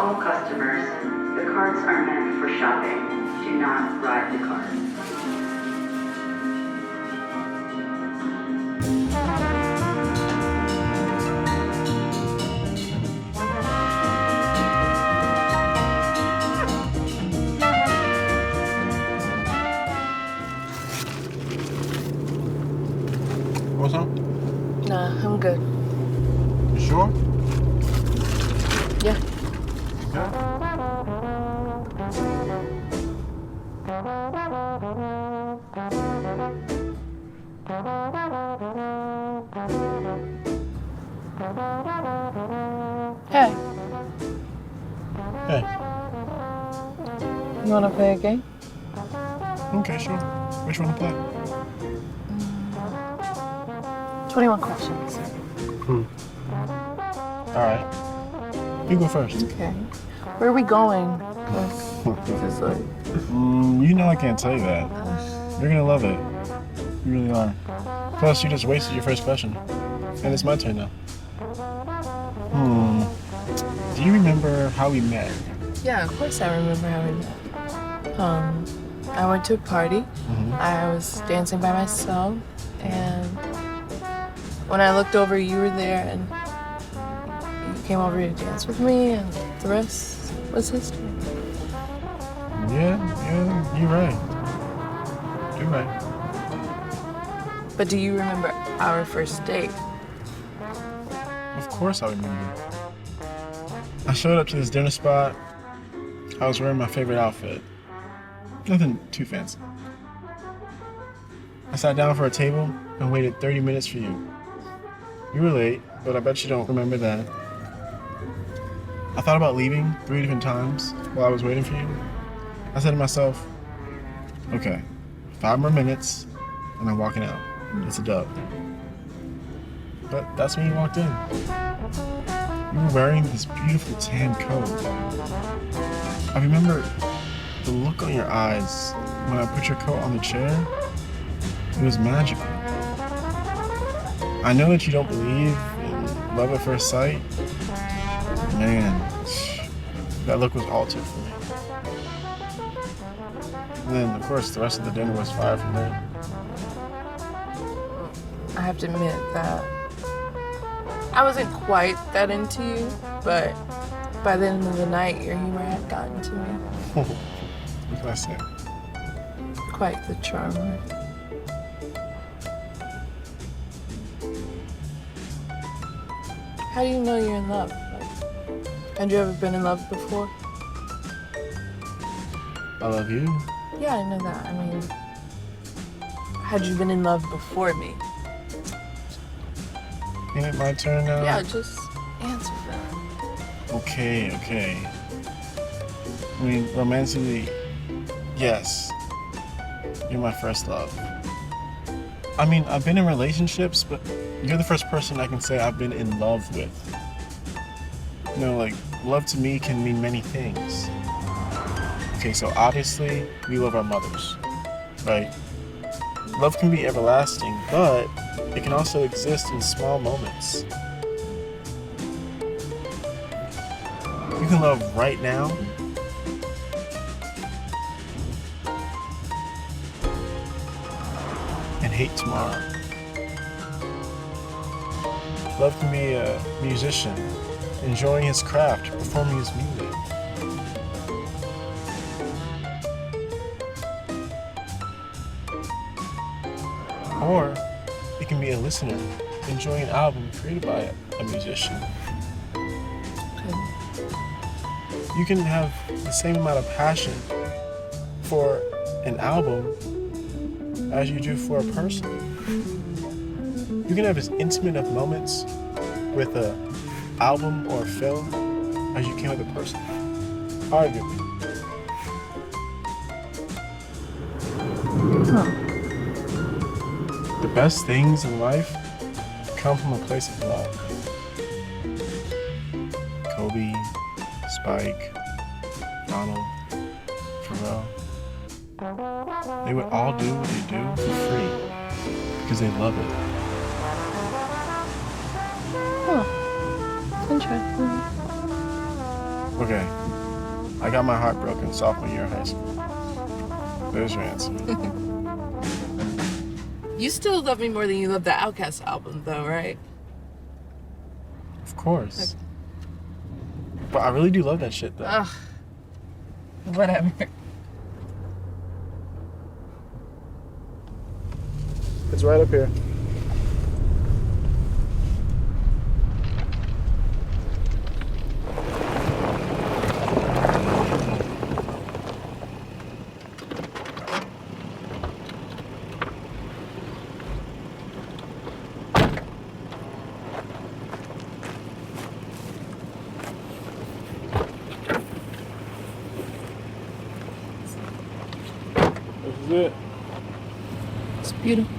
all customers, the carts are meant for shopping. Do not ride the cart. What's up? Nah, I'm good. You sure? Yeah. Hey. Hey. You wanna play a game? Okay, sure. Which one to play? 21 questions. Alright. You go first. Okay. Where are we going? This is like... You know I can't tell you that. You're gonna love it. You really are. Plus, you just wasted your first question. And it's my turn now. Do you remember how we met? Yeah, of course I remember how we met. I went to a party. I was dancing by myself, and when I looked over, you were there, and you came over to dance with me, and the rest was history. Yeah, you're right. You're right. But do you remember our first date? Of course I remember. I showed up to this dinner spot. I was wearing my favorite outfit. Nothing too fancy. I sat down for a table and waited 30 minutes for you. You were late, but I bet you don't remember that. I thought about leaving 3 different times while I was waiting for you. I said to myself, okay, 5 more minutes and I'm walking out. It's a dub. But that's when you walked in. You were wearing this beautiful tan coat. I remember the look on your eyes when I put your coat on the chair. It was magical. I know that you don't believe in love at first sight. Man, that look was altered for me. And then, of course, the rest of the dinner was fire from there. I have to admit that I wasn't quite that into you, but by the end of the night, your humor had gotten to me. What can I say? Quite the charmer. How do you know you're in love? Like, had you ever been in love before? I love you. Yeah, I know that. I mean, had you been in love before me? Ain't it my turn now? Yeah, just answer that. Okay. I mean, romantically, yes. You're my first love. I mean, I've been in relationships, but you're the first person I can say I've been in love with. You know, like, love to me can mean many things. Okay, so obviously, we love our mothers, right? Love can be everlasting, but it can also exist in small moments. You can love right now, and hate tomorrow. Love can be a musician, enjoying his craft, performing his music. Or it can be a listener, enjoying an album created by a musician. Okay. You can have the same amount of passion for an album as you do for a person. You can have as intimate of moments with an album or a film as you can with a person. Arguably. Huh. The best things in life come from a place of love. Kobe, Spike, Donald, Pharrell. They would all do what they do for free because they love it. Huh. Interesting. Okay. I got my heart broken sophomore year of high school. There's your answer. You still love me more than you love the Outkast album, though, right? Of course. But I really do love that shit, though. Ugh. Whatever. It's right up here. This is it. It's beautiful.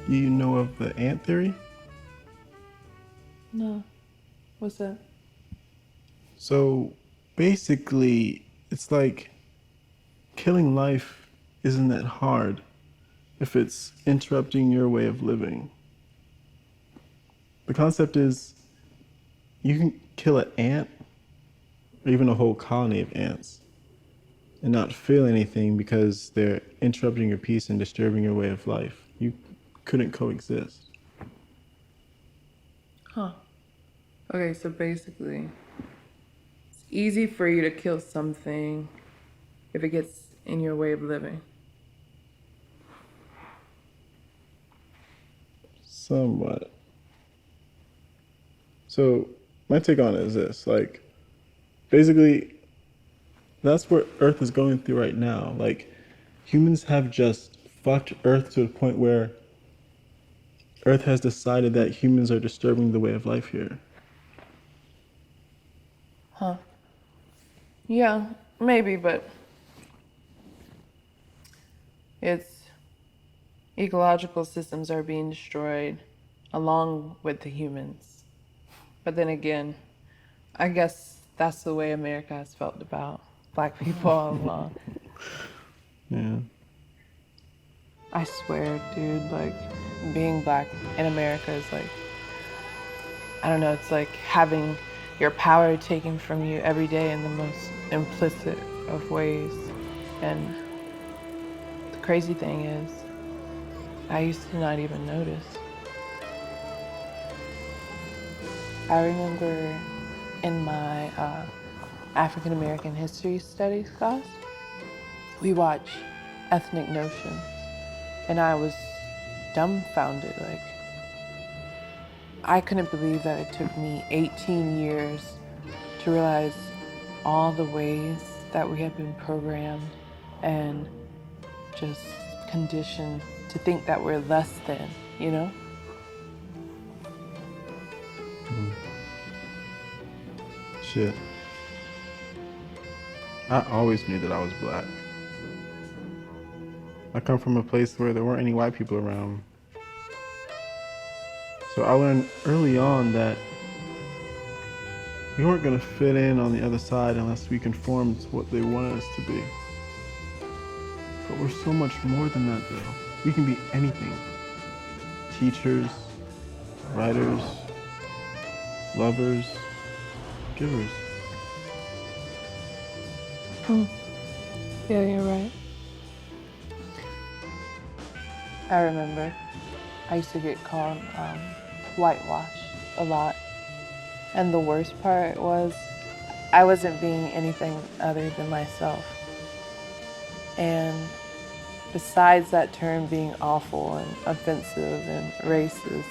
Do you know of the ant theory? No. What's that? So basically, it's like killing life isn't that hard if it's interrupting your way of living. The concept is you can kill an ant or even a whole colony of ants and not feel anything because they're interrupting your peace and disturbing your way of life. You couldn't coexist. Huh. Okay, so basically, it's easy for you to kill something if it gets in your way of living. Somewhat. So my take on it is this, like, basically, that's what Earth is going through right now. Like, humans have just fucked Earth to the point where Earth has decided that humans are disturbing the way of life here. Huh. Yeah, maybe, but its ecological systems are being destroyed along with the humans. But then again, I guess that's the way America has felt about Black people all along. Yeah. I swear, dude, like, being Black in America is like, I don't know, it's like having your power taken from you every day in the most implicit of ways. And the crazy thing is, I used to not even notice. I remember in my African American history studies class, we watched Ethnic Notions, and I was dumbfounded. Like, I couldn't believe that it took me 18 years to realize all the ways that we had been programmed and just conditioned to think that we're less than, you know? Shit. I always knew that I was Black. I come from a place where there weren't any white people around. So I learned early on that we weren't going to fit in on the other side unless we conformed to what they wanted us to be. But we're so much more than that, though. We can be anything. Teachers, writers, lovers, givers. Yeah, you're right. I remember I used to get called whitewash a lot. And the worst part was I wasn't being anything other than myself. And besides that term being awful and offensive and racist,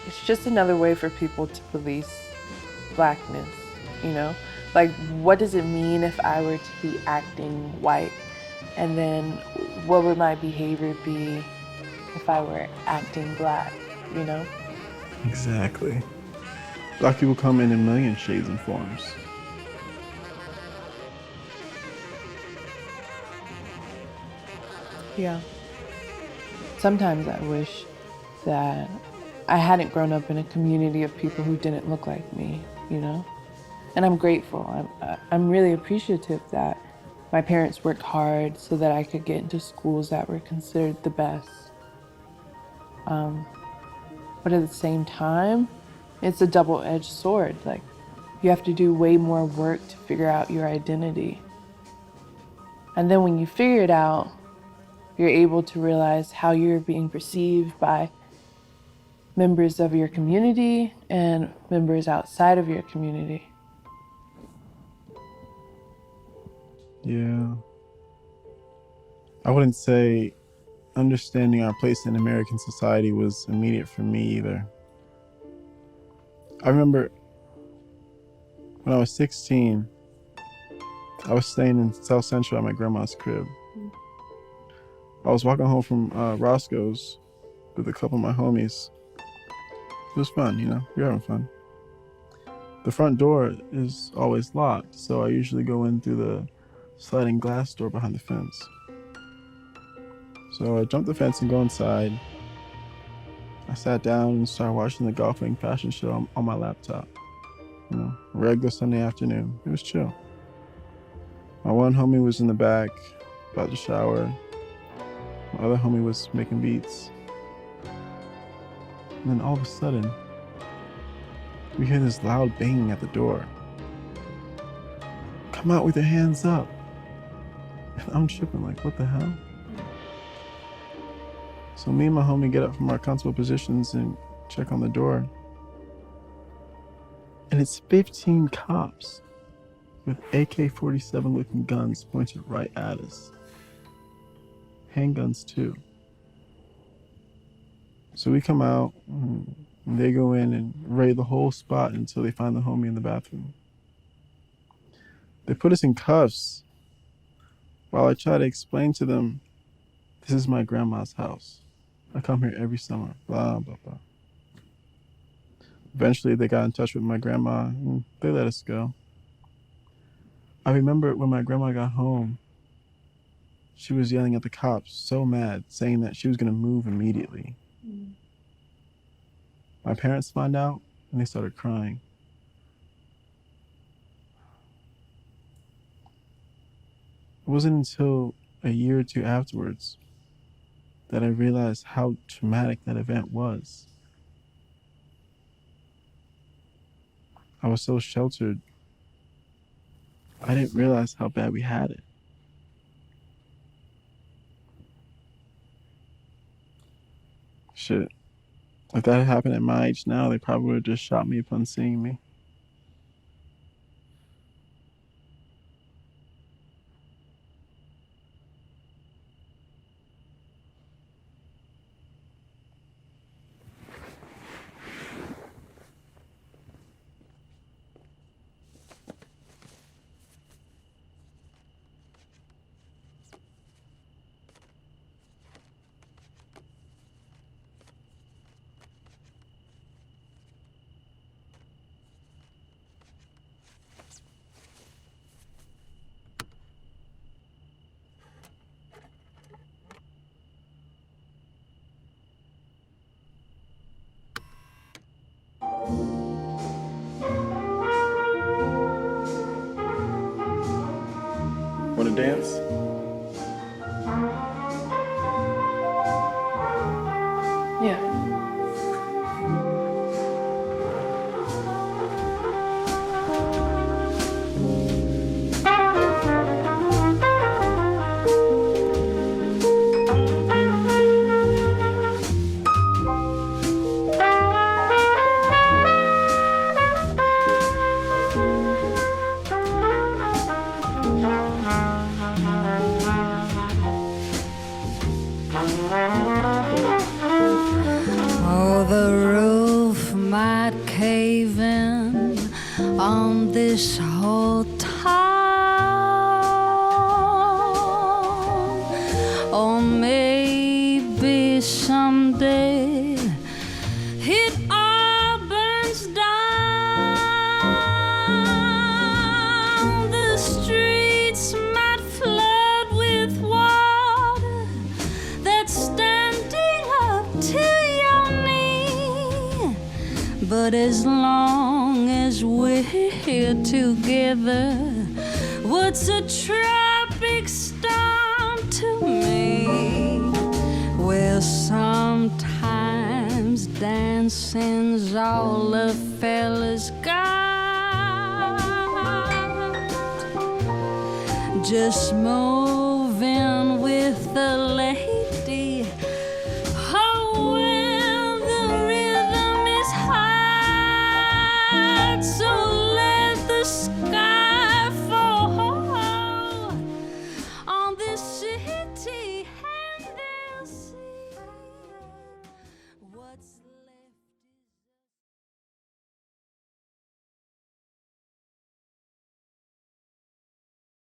it's just another way for people to police blackness, you know? Like, what does it mean if I were to be acting white? And then what would my behavior be if I were acting black, you know? Exactly. Black people come in a million shades and forms. Yeah. Sometimes I wish that I hadn't grown up in a community of people who didn't look like me, you know? And I'm grateful. I'm really appreciative that my parents worked hard so that I could get into schools that were considered the best. But at the same time, it's a double-edged sword. Like, you have to do way more work to figure out your identity. And then when you figure it out, you're able to realize how you're being perceived by members of your community and members outside of your community. Yeah. I wouldn't say understanding our place in American society was immediate for me either. I remember when I was 16, I was staying in South Central at my grandma's crib. I was walking home from Roscoe's with a couple of my homies. It was fun, you know, we were having fun. The front door is always locked, so I usually go in through the sliding glass door behind the fence. So I jumped the fence and go inside. I sat down and started watching the golfing fashion show on my laptop. You know, regular Sunday afternoon. It was chill. My one homie was in the back, about to shower. My other homie was making beats. And then all of a sudden, we hear this loud banging at the door. Come out with your hands up. And I'm tripping, like, what the hell? So me and my homie get up from our comfortable positions and check on the door. And it's 15 cops with AK-47 looking guns pointed right at us. Handguns too. So we come out, and they go in and raid the whole spot until they find the homie in the bathroom. They put us in cuffs while I try to explain to them, this is my grandma's house. I come here every summer, blah, blah, blah. Eventually, they got in touch with my grandma, and they let us go. I remember when my grandma got home, she was yelling at the cops, so mad, saying that she was going to move immediately. My parents found out, and they started crying. It wasn't until a year or two afterwards that I realized how traumatic that event was. I was so sheltered, I didn't realize how bad we had it. Shit. If that had happened at my age now, they probably would have just shot me upon seeing me. to dance? Yeah. Oh, the roof might cave in on this whole town. Or maybe someday it all burns down. The streets might flood with water that's standing up to your knee. But as long as we're here together, what's a tropic storm to me? Well, sometimes dancing's all a fella's got. Just moving with the